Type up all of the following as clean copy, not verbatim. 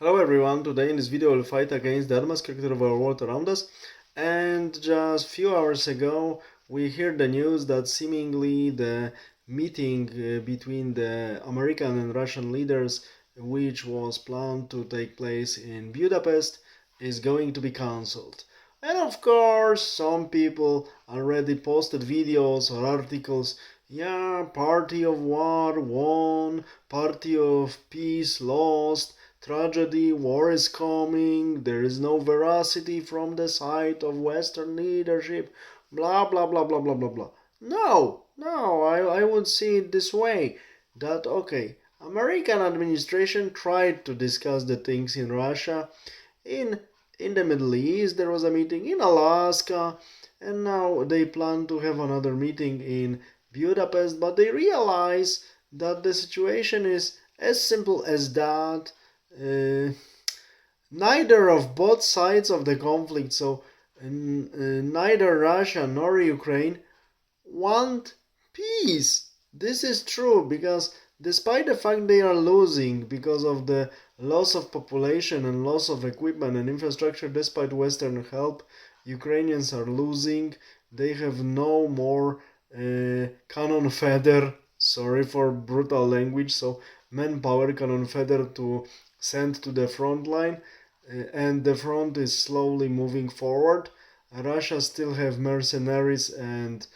Hello everyone, today in this video we'll fight against the advanced character of our world around us. And just few hours ago we heard the news that seemingly the meeting between the American and Russian leaders, which was planned to take place in Budapest, is going to be cancelled. And of course some people already posted videos or articles. Yeah, party of war won, party of peace lost, tragedy, war is coming, there is no veracity from the side of Western leadership, blah blah blah blah blah blah blah. No, I would see it this way that okay, American administration tried to discuss the things in Russia, in in the Middle East there was a meeting in Alaska, and now they plan to have another meeting in Budapest, but they realize that the situation is as simple as that. uh, Neither of both sides of the conflict, so neither Russia nor Ukraine want peace. This is true because despite the fact they are losing because of the loss of population and loss of equipment and infrastructure, despite Western help, Ukrainians are losing. They have no more cannon fodder. Sorry for brutal language. So manpower, cannon fodder to send to the front line, and the front is slowly moving forward. Russia still have mercenaries and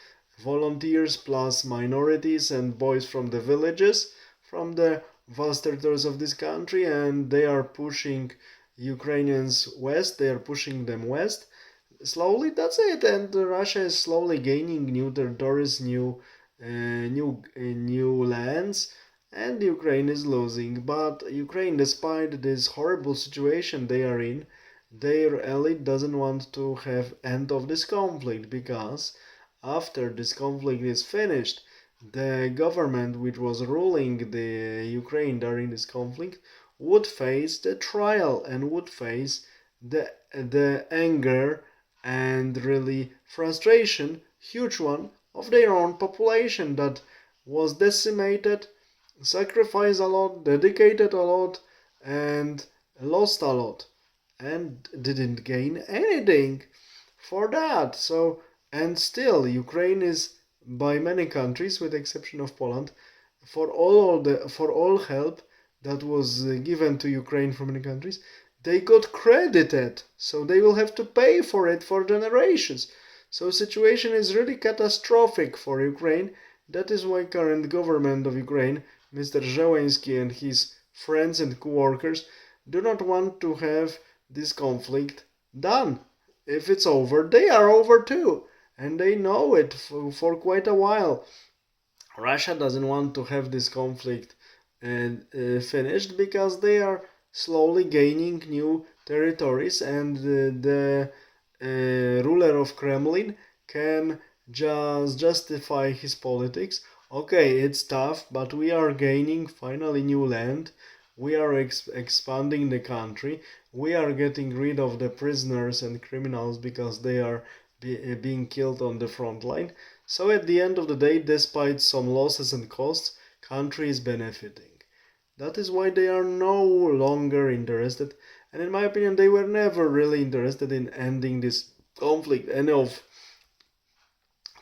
volunteers plus minorities and boys from the villages, from the vast territories of this country, and they are pushing Ukrainians west. They are pushing them west slowly. That's it. And Russia is slowly gaining new territories, new lands, and Ukraine is losing. But Ukraine, despite this horrible situation they are in, their elite doesn't want to have end of this conflict, because after this conflict is finished, the government which was ruling the Ukraine during this conflict would face the trial and would face the anger and really frustration, huge one, of their own population that was decimated, sacrificed a lot, dedicated a lot, and lost a lot, and didn't gain anything for that. So, and still, Ukraine is by many countries, with the exception of Poland, for all help that was given to Ukraine from many countries, they got credited. So they will have to pay for it for generations. So situation is really catastrophic for Ukraine. That is why current government of Ukraine, Mr. Zelensky and his friends and co-workers, do not want to have this conflict done. If it's over, they are over too. And they know it for quite a while. Russia doesn't want to have this conflict finished because they are slowly gaining new territories, and the ruler of Kremlin can just justify his politics. Okay, it's tough, but we are gaining finally new land. We are expanding the country. We are getting rid of the prisoners and criminals because they are being killed on the front line. So at the end of the day, despite some losses and costs, country is benefiting. That is why they are no longer interested, and in my opinion, they were never really interested in ending this conflict any of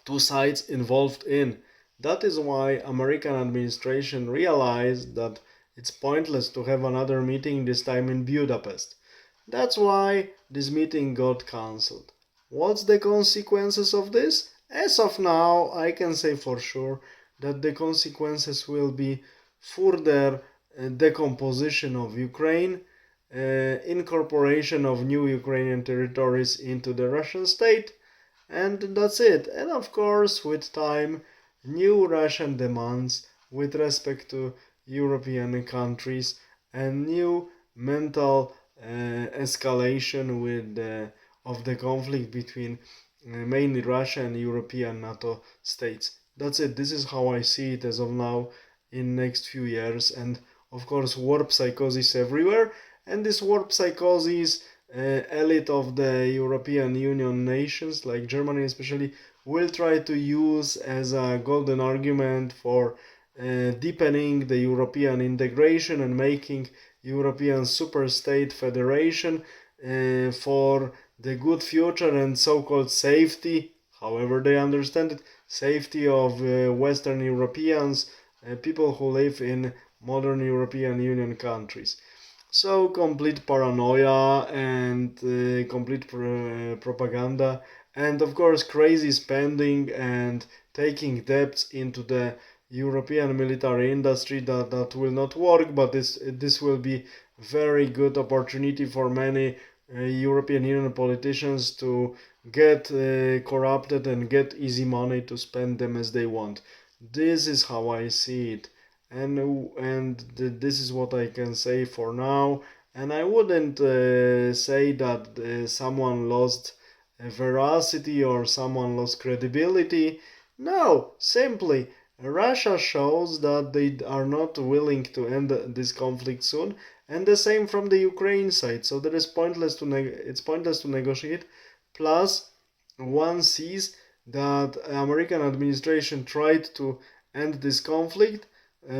two sides involved in. That is why American administration realized that it's pointless to have another meeting, this time in Budapest. That's why this meeting got cancelled. What's the consequences of this? As of now, I can say for sure that the consequences will be further decomposition of Ukraine, incorporation of new Ukrainian territories into the Russian state, and that's it. And of course, with time, new Russian demands with respect to European countries, and new mental escalation of the conflict between mainly Russia and European NATO states. That's it. This is how I see it as of now in next few years. And of course, warp psychosis everywhere. And this warp psychosis, elite of the European Union nations, like Germany especially, will try to use as a golden argument for deepening the European integration and making European superstate federation for the good future and so-called safety, however they understand it, safety of Western Europeans, people who live in modern European Union countries. So complete paranoia and complete propaganda, and of course crazy spending and taking debts into the European military industry that will not work, but this will be very good opportunity for many European Union politicians to get corrupted and get easy money to spend them as they want. This is how I see it, and this is what I can say for now. And I wouldn't say that someone lost veracity or someone lost credibility. No, simply Russia shows that they are not willing to end this conflict soon, and the same from the Ukraine side. So that is pointless to it's pointless to negotiate. Plus, one sees that American administration tried to end this conflict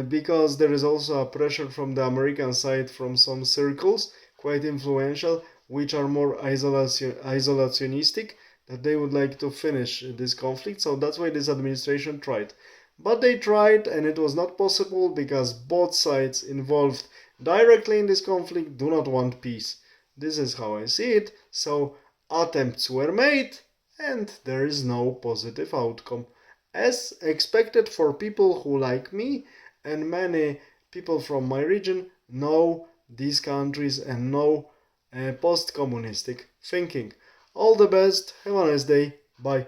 because there is also a pressure from the American side from some circles, quite influential, which are more isolationistic, that they would like to finish this conflict. So that's why this administration tried. But they tried and it was not possible because both sides involved directly in this conflict do not want peace. This is how I see it. So attempts were made and there is no positive outcome. As expected for people who, like me and many people from my region, know these countries and know post communistic thinking. All the best, have a nice day, bye.